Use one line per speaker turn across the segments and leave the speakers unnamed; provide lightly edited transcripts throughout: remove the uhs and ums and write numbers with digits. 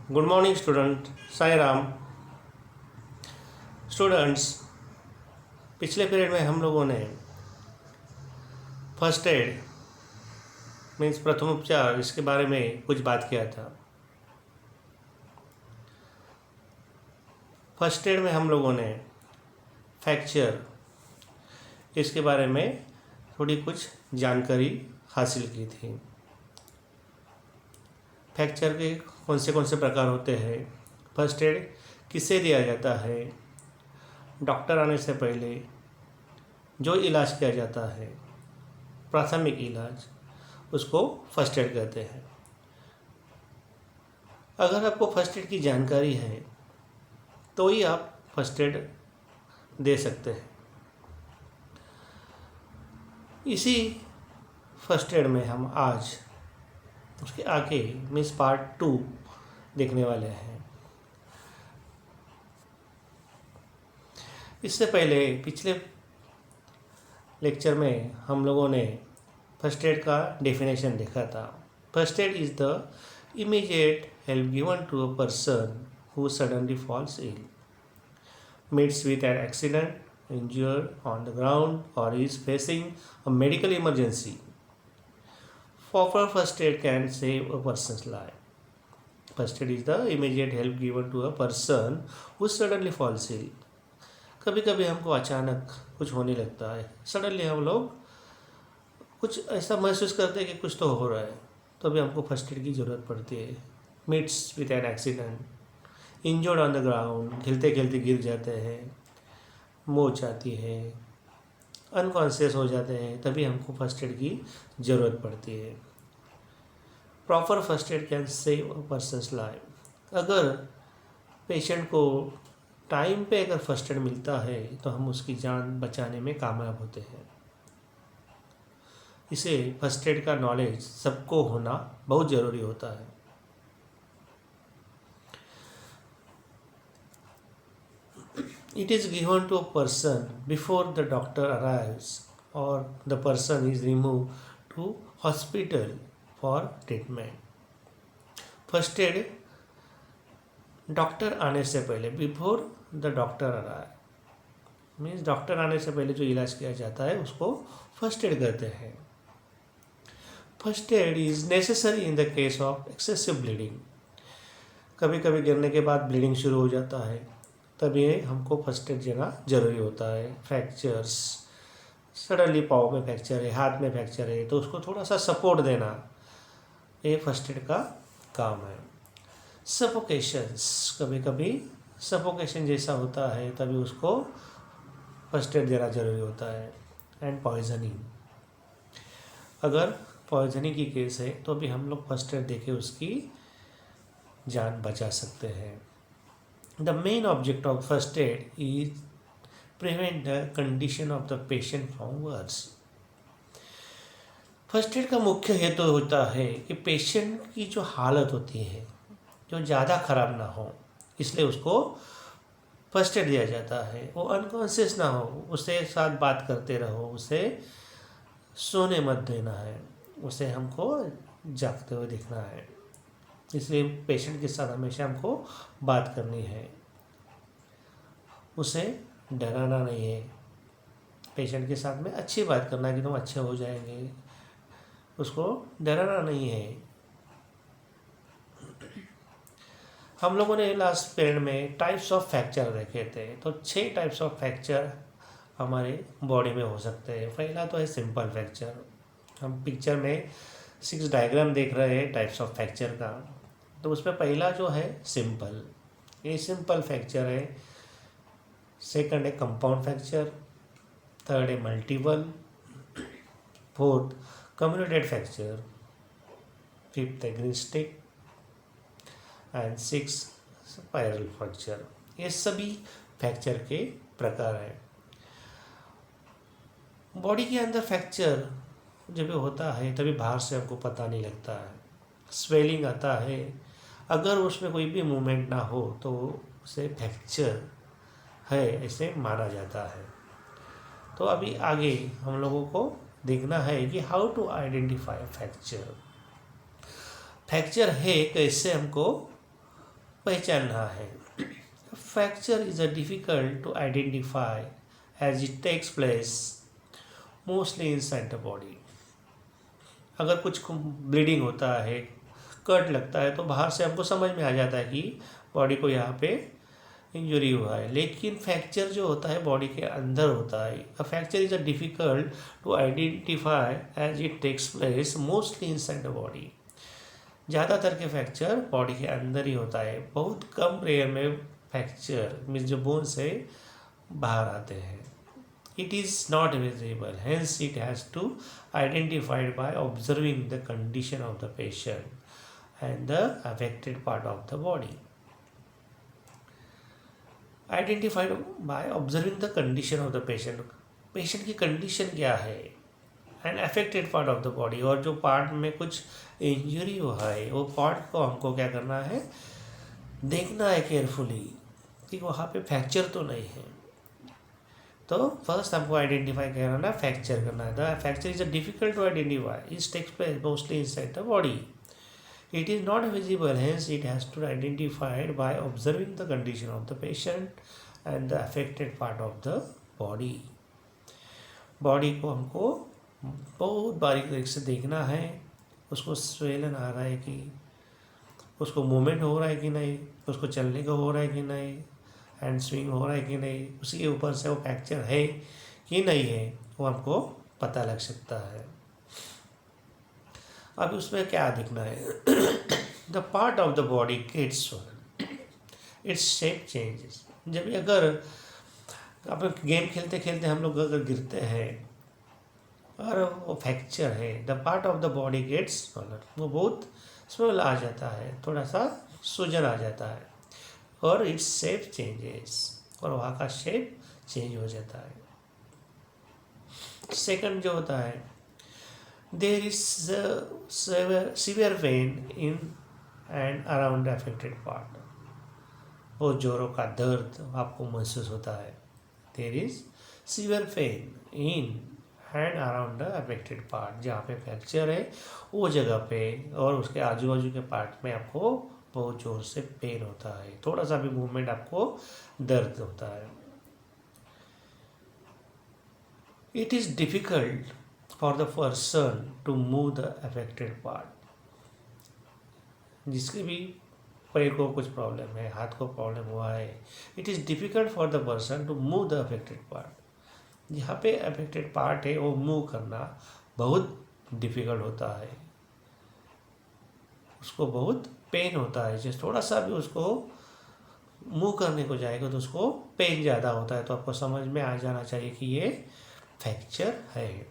Good morning student. Sai Ram. Students, पिछले period में हम लोगों ने फर्स्ट एड मीन्स प्रथम उपचार इसके बारे में कुछ बात किया था। फर्स्ट एड में हम लोगों ने फ्रैक्चर इसके बारे में थोड़ी कुछ जानकारी हासिल की थी। फ्रैक्चर के कौन से प्रकार होते हैं, फर्स्ट एड किससे दिया जाता है, डॉक्टर आने से पहले जो इलाज किया जाता है प्राथमिक इलाज, उसको फर्स्ट एड कहते हैं। अगर आपको फर्स्ट एड की जानकारी है तो ही आप फर्स्ट एड दे सकते हैं। इसी फर्स्ट एड में हम आज उसके आगे मीन्स पार्ट 2 देखने वाले हैं। इससे पहले पिछले लेक्चर में हम लोगों ने फर्स्ट एड का डेफिनेशन देखा था। First aid is the immediate help given to a person who suddenly falls ill, meets with an accident, injured on the ground, or is facing a medical emergency. Proper first aid can save a person's life. First aid is the immediate help given to a person who suddenly falls ill. कभी कभी हमको अचानक कुछ होने लगता है, suddenly हम लोग कुछ ऐसा महसूस करते हैं कि कुछ तो हो रहा है, तो अभी हमको फर्स्ट एड की ज़रूरत पड़ती है। Meets with an accident, injured on the ground, खेलते खेलते गिर जाते हैं, मोच आती है, अनकॉन्शियस हो जाते हैं, तभी हमको फर्स्ट एड की ज़रूरत पड़ती है। Proper first aid can save a persons life. अगर पेशेंट को टाइम पे अगर फर्स्ट एड मिलता है तो हम उसकी जान बचाने में कामयाब होते हैं। इसे फर्स्ट एड का नॉलेज सबको होना बहुत ज़रूरी होता है। It is given to a person before the doctor arrives or the person is removed to hospital for treatment. First aid doctor आने से पहले, before the doctor arrive means doctor आने से पहले जो इलाज किया जाता है उसको फर्स्ट एड कहते हैं। First aid is necessary in the case of excessive bleeding. कभी कभी गिरने के बाद ब्लीडिंग शुरू हो जाता है, तभी हमको फर्स्ट एड देना ज़रूरी होता है। फ्रैक्चर्स, सडनली पाँव में फ्रैक्चर है, हाथ में फ्रैक्चर है, तो उसको थोड़ा सा सपोर्ट देना ये फर्स्ट एड का काम है। सफोकेशंस, कभी कभी सफोकेशन जैसा होता है तभी उसको फर्स्ट एड देना ज़रूरी होता है। एंड पॉइजनिंग, अगर पॉइजनिंग की केस है तो भी हम लोग फर्स्ट एड देके उसकी जान बचा सकते हैं। The main object of first aid is prevent the condition of the patient from worse. First aid का मुख्य हेतु होता है कि पेशेंट की जो हालत होती है जो ज़्यादा खराब ना हो, इसलिए उसको फर्स्ट एड दिया जाता है। वो अनकॉन्शियस ना हो, उससे साथ बात करते रहो, उसे सोने मत देना है, उसे हमको जागते हुए देखना है। इसलिए पेशेंट के साथ हमेशा हमको बात करनी है, उसे डराना नहीं है। पेशेंट के साथ में अच्छी बात करना है कि तुम अच्छे हो जाएंगे, उसको डराना नहीं है। हम लोगों ने लास्ट पीरियड में टाइप्स ऑफ फ्रैक्चर देखे थे, तो 6 टाइप्स ऑफ फ्रैक्चर हमारे बॉडी में हो सकते हैं। पहला तो है सिंपल फ्रैक्चर। हम पिक्चर में 6 डायग्राम देख रहे हैं टाइप्स ऑफ फ्रैक्चर का, तो उसमें पहला जो है सिंपल, ये सिंपल फ्रैक्चर है। सेकंड है कंपाउंड फ्रैक्चर, थर्ड है मल्टीपल, फोर्थ कम्युनेटेड फ्रैक्चर, फिफ्थ है green stick and 6 spiral fracture. ये सभी फ्रैक्चर के प्रकार हैं। बॉडी के अंदर फ्रैक्चर जब होता है तभी बाहर से हमको पता नहीं लगता है। स्वेलिंग आता है, अगर उसमें कोई भी मूवमेंट ना हो तो उसे फ्रैक्चर है ऐसे माना जाता है। तो अभी आगे हम लोगों को देखना है कि how to identify fracture. Fracture है कैसे हमको पहचानना है। Fracture is a difficult to identify as it takes place mostly inside the body. अगर कुछ ब्लीडिंग होता है, कट लगता है, तो बाहर से हमको समझ में आ जाता है कि बॉडी को यहाँ पे इंजरी हुआ है। लेकिन फ्रैक्चर जो होता है बॉडी के अंदर होता है। A fracture is a difficult to identify as it takes place mostly inside the body. ज़्यादातर के फ्रैक्चर बॉडी के अंदर ही होता है। बहुत कम रेयर में फ्रैक्चर मीन्स जो बोन से बाहर आते हैं। It is not visible, hence it has to identified by observing the condition of the patient and the affected part of the body. Identified by observing the condition of the patient. Patient की condition क्या है and affected part of the body, और जो part में कुछ injury हुआ है वो पार्ट को हमको क्या करना है, देखना है केयरफुली कि वहाँ पे फ्रैक्चर तो नहीं है। तो फर्स्ट हमको आइडेंटिफाई करना है, फ्रैक्चर करना है। The fracture is a difficult to identify, it takes place mostly inside the body, it is not visible, hence it has to identified by observing the condition of the patient and the affected part of the body. Body को हमको बहुत बारीक तरीके से देखना है, उसको swollen आ रहा है कि, उसको मूवमेंट हो रहा है कि नहीं, उसको चलने का हो रहा है कि नहीं, हैंड स्विंग हो रहा है कि नहीं, उसी के ऊपर से वो फ्रैक्चर है कि नहीं है वो हमको पता लग सकता है। अब उसमें क्या दिखना है, the part of the body gets swollen, it's shape changes. जब भी अगर आप गेम खेलते खेलते हम लोग अगर गिरते हैं और वो फ्रैक्चर है, the part of the body gets swollen, वो बहुत स्वेल आ जाता है, थोड़ा सा सूजन आ जाता है, और इट्स शेप चेंजेस, और वहाँ का शेप चेंज हो जाता है। सेकंड जो होता है, there is severe pain in and around affected part, बहुत जोरों का दर्द आपको महसूस होता है। There is severe pain in and around the affected part, जहाँ पे फ्रैक्चर है वो जगह पे और उसके आजू बाजू के पार्ट में आपको बहुत जोर से पेन होता है, थोड़ा सा भी मूवमेंट आपको दर्द होता है। It is difficult for the person to move the affected part, जिसके भी पैर को कुछ प्रॉब्लम है, हाथ को प्रॉब्लम हुआ है, it is difficult for the person to move the affected part. जहाँ पे अफेक्टेड पार्ट है वो मूव करना बहुत डिफिकल्ट होता है, उसको बहुत पेन होता है। जैसे थोड़ा सा भी उसको मूव करने को जाएगा तो उसको पेन ज़्यादा होता है, तो आपको समझ में आ जाना चाहिए कि ये फ्रैक्चर है।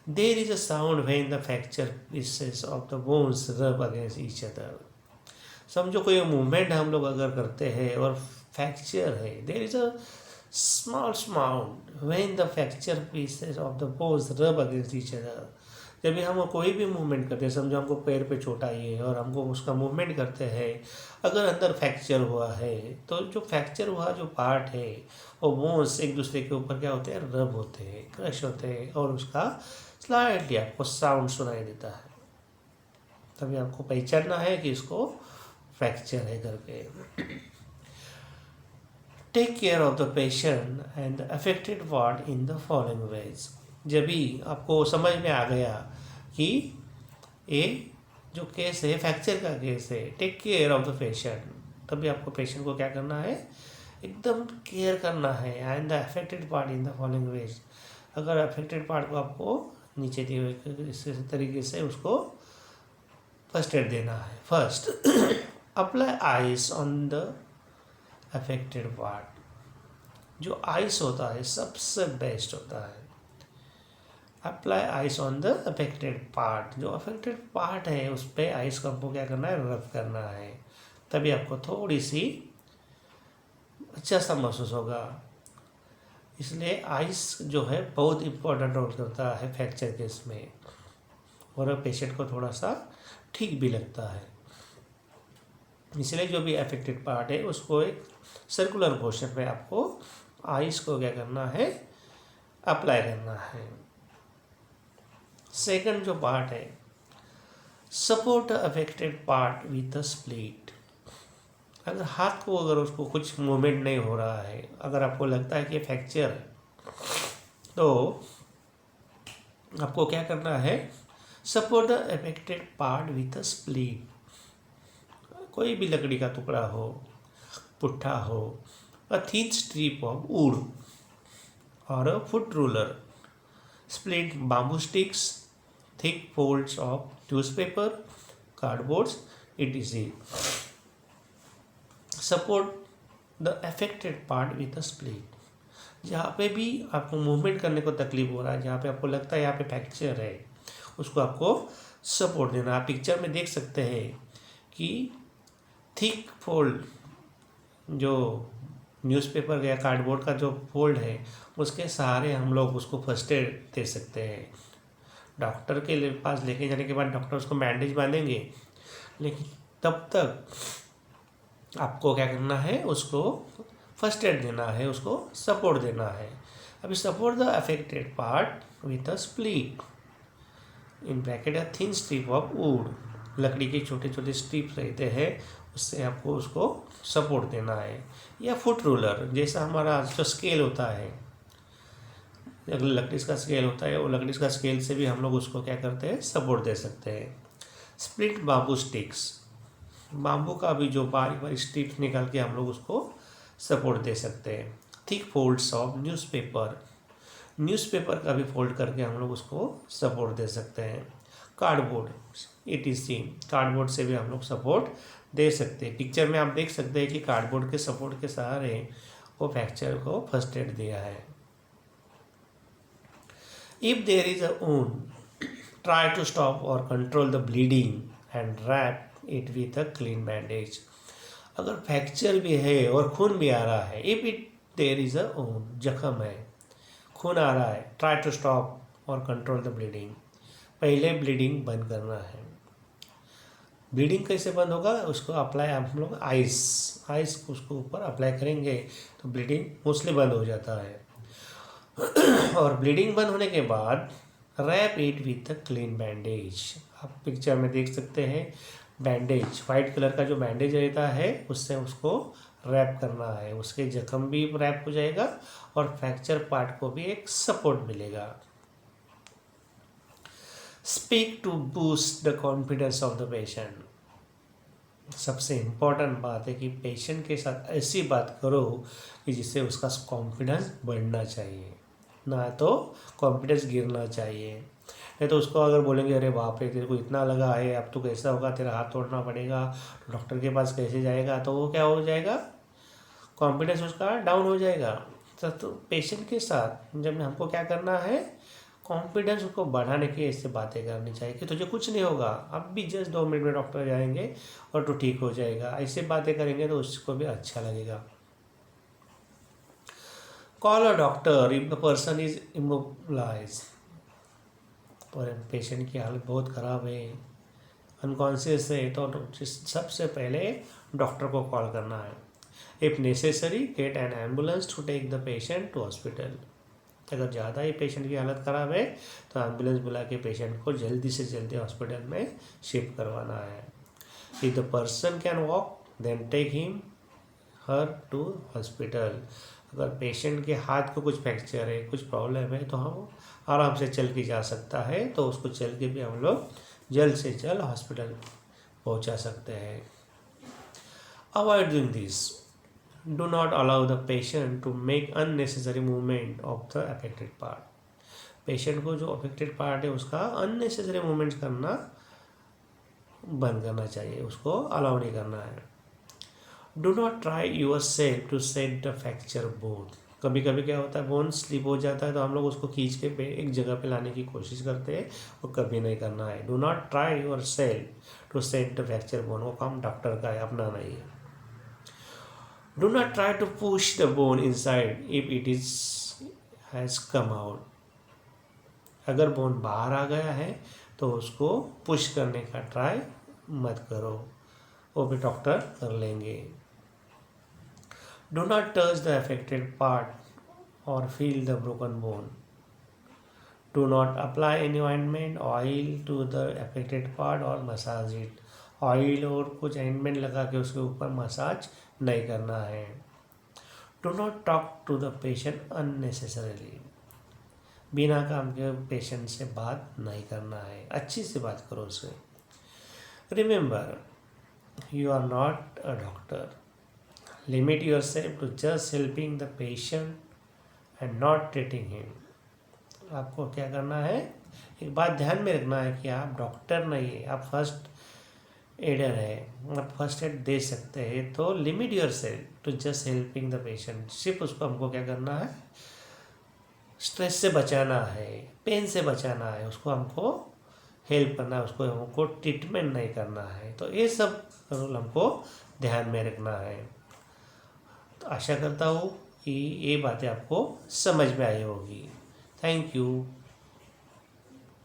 There is a sound when the fracture pieces of the bones rub against each other. समझो कोई मूवमेंट हम लोग अगर करते हैं और फ्रैक्चर है, there is a small sound when the fracture pieces of the bones rub against each other. जब भी हम कोई भी मूवमेंट करते हैं, समझो हमको पैर पे चोट आई है और हमको उसका मूवमेंट करते हैं, अगर अंदर फ्रैक्चर हुआ है तो जो फ्रैक्चर हुआ जो पार्ट है वो बोन्स एक दूसरे के ऊपर क्या होते हैं, रब होते हैं, क्रश होते हैं, और उसका स्लाइटली आपको साउंड सुनाई देता है। तभी आपको पहचानना है कि इसको फ्रैक्चर है करके। Take care of the patient and the affected part in the following ways. जब भी आपको समझ में आ गया कि ये जो केस है फ्रैक्चर का केस है, take care of the patient, तभी आपको पेशेंट को क्या करना है, एकदम केयर करना है। And the affected part in the following veg, अगर अफेक्टेड पार्ट को आपको नीचे दिए हुए इस तरीके से उसको फर्स्ट एड देना है। First, apply ice on the affected part. जो आइस होता है सबसे बेस्ट होता है। Apply ice on the affected part, जो अफेक्टेड पार्ट है उस पर आइस को हमको क्या करना है, रब करना है, तभी आपको थोड़ी सी अच्छा सा महसूस होगा। इसलिए आइस जो है बहुत इम्पोर्टेंट रोल करता है फ्रैक्चर केस में, और पेशेंट को थोड़ा सा ठीक भी लगता है। इसलिए जो भी अफेक्टेड पार्ट है उसको एक सर्कुलर मोशन में आपको आइस को क्या करना है, अप्लाई करना है। सेकंड जो पार्ट है, support affected part with the split. अगर हाथ को अगर उसको कुछ मूवमेंट नहीं हो रहा है, अगर आपको लगता है कि फ्रैक्चर है, तो आपको क्या करना है, support the affected part with a splint. कोई भी लकड़ी का टुकड़ा हो, पुट्ठा हो, a thin strip of wood और a foot ruler, split bamboo sticks, thick folds of newspaper, cardboards, etc. Support the affected part with a split. जहाँ पे भी आपको मूवमेंट करने को तकलीफ हो रहा है, जहाँ पे आपको लगता है यहाँ पे फ्रैक्चर है, उसको आपको सपोर्ट देना। आप पिक्चर में देख सकते हैं कि थिक फोल्ड, जो न्यूज़पेपर या कार्डबोर्ड का जो फोल्ड है, उसके सहारे हम लोग उसको फर्स्ट एड दे सकते हैं। डॉक्टर के पास लेके जाने के बाद डॉक्टर उसको बैंडेज बांधेंगे, लेकिन तब तक आपको क्या करना है, उसको फर्स्ट एड देना है, उसको सपोर्ट देना है। अभी support the affected part with a split, in bracket a thin strip of would, लकड़ी के छोटे छोटे स्ट्रिप रहते हैं, उससे आपको उसको सपोर्ट देना है। या फुट रूलर, जैसा हमारा जो स्केल होता है, लकड़ी का स्केल होता है, वो लकड़ी का स्केल से भी हम लोग उसको क्या करते हैं, सपोर्ट दे सकते हैं। स्प्लिट बाम्बू स्टिक्स, बाम्बू का भी जो बारीक बारीक स्टिक्स निकाल के हम लोग उसको सपोर्ट दे सकते हैं। Thick folds of newspaper, newspaper का भी फोल्ड करके हम लोग उसको सपोर्ट दे सकते हैं। कार्डबोर्ड, ETC, कार्डबोर्ड से भी हम लोग सपोर्ट दे सकते हैं। पिक्चर में आप देख सकते हैं कि कार्डबोर्ड के सपोर्ट के सहारे वो फ्रैक्चर को फर्स्ट एड दिया है। If there is a wound, try to stop or control the bleeding and wrap it with a clean bandage. अगर फ्रैक्चर भी है और खून भी आ रहा है, if it there is a wound, जख्म है, खून आ रहा है, try to stop और control the bleeding. पहले ब्लीडिंग बंद करना है। ब्लीडिंग कैसे बंद होगा, उसको अप्लाई हम लोग आइस उसको ऊपर अप्लाई करेंगे तो ब्लीडिंग मोस्टली बंद हो जाता है। और ब्लीडिंग बंद होने के बाद wrap it with a clean bandage, आप पिक्चर में देख सकते हैं, बैंडेज वाइट कलर का जो बैंडेज रहता है उससे उसको रैप करना है, उसके जख्म भी रैप हो जाएगा और फ्रैक्चर पार्ट को भी एक सपोर्ट मिलेगा। Speak to boost the confidence of the patient, सबसे इम्पॉर्टेंट बात है कि पेशेंट के साथ ऐसी बात करो कि जिससे उसका कॉन्फिडेंस बढ़ना चाहिए, ना तो कॉन्फिडेंस गिरना चाहिए। नहीं तो उसको अगर बोलेंगे अरे बाप रे तेरे को इतना लगा है, अब तो कैसा होगा, तेरा हाथ तोड़ना पड़ेगा, तो डॉक्टर के पास कैसे जाएगा, तो वो क्या हो जाएगा, कॉन्फिडेंस उसका डाउन हो जाएगा। तो पेशेंट के साथ जब हमको क्या करना है, कॉन्फिडेंस उसको बढ़ाने की ऐसे बातें करनी चाहिए कि तुझे कुछ नहीं होगा, अब भी जस्ट 2 मिनट में डॉक्टर जाएंगे और तो ठीक हो जाएगा। ऐसे बातें करेंगे तो उसको भी अच्छा लगेगा। Call a doctor if the person is immobilise, और पेशेंट की हालत बहुत ख़राब है, अनकॉन्शियस है, तो सबसे पहले डॉक्टर को कॉल करना है। If necessary get an ambulance to take the patient to hospital, अगर ज़्यादा ही पेशेंट की हालत ख़राब है तो एम्बुलेंस बुला के पेशेंट को जल्दी से जल्दी हॉस्पिटल में शिफ्ट करवाना है। If the person can walk then take him her to hospital, अगर पेशेंट के हाथ को कुछ फ्रैक्चर है, कुछ प्रॉब्लम है, तो हम आराम से चल के जा सकता है, तो उसको चल के भी हम लोग जल्द से जल्द हॉस्पिटल पहुंचा सकते हैं। Avoid doing this, do not allow the patient to make unnecessary movement of the affected part, patient को जो अफेक्टेड पार्ट है उसका अननेसेसरी मूवमेंट करना बंद करना चाहिए, उसको अलाउ नहीं करना है। Do not try yourself to set the fracture bone, कभी कभी क्या होता है बोन स्लिप हो जाता है तो हम लोग उसको खींच के एक जगह पे लाने की कोशिश करते हैं, वो कभी नहीं करना है। Do not try yourself to set the fracture bone, वो काम डॉक्टर का है, अपना नहीं है। Do not try to push the bone inside if it is has come out, अगर बोन बाहर आ गया है तो उसको पुश करने का ट्राई मत करो, वो भी डॉक्टर कर लेंगे। Do not touch the affected part और feel the broken bone, do not apply any ointment oil to the affected part और मसाज इट, ऑयल और कुछ ऑइंटमेंट लगा के उसके ऊपर मसाज नहीं करना है। Do not talk to the patient unnecessarily, बिना काम के पेशेंट से बात नहीं करना है, अच्छी से बात करो उससे। Remember, you are not a doctor, limit yourself to just helping the patient and not treating him. आपको क्या करना है, एक बात ध्यान में रखना है कि आप डॉक्टर नहीं है, आप फर्स्ट एडर है, आप फर्स्ट एड दे सकते हैं। तो limit yourself to just helping the patient, सिर्फ उसको हमको क्या करना है, स्ट्रेस से बचाना है, पेन से बचाना है, उसको हमको हेल्प करना है, उसको हमको ट्रीटमेंट नहीं करना है। तो ये सब रूल हमको ध्यान में रखना है। तो आशा करता हूँ कि ये बातें आपको समझ में आई होगी। Thank you.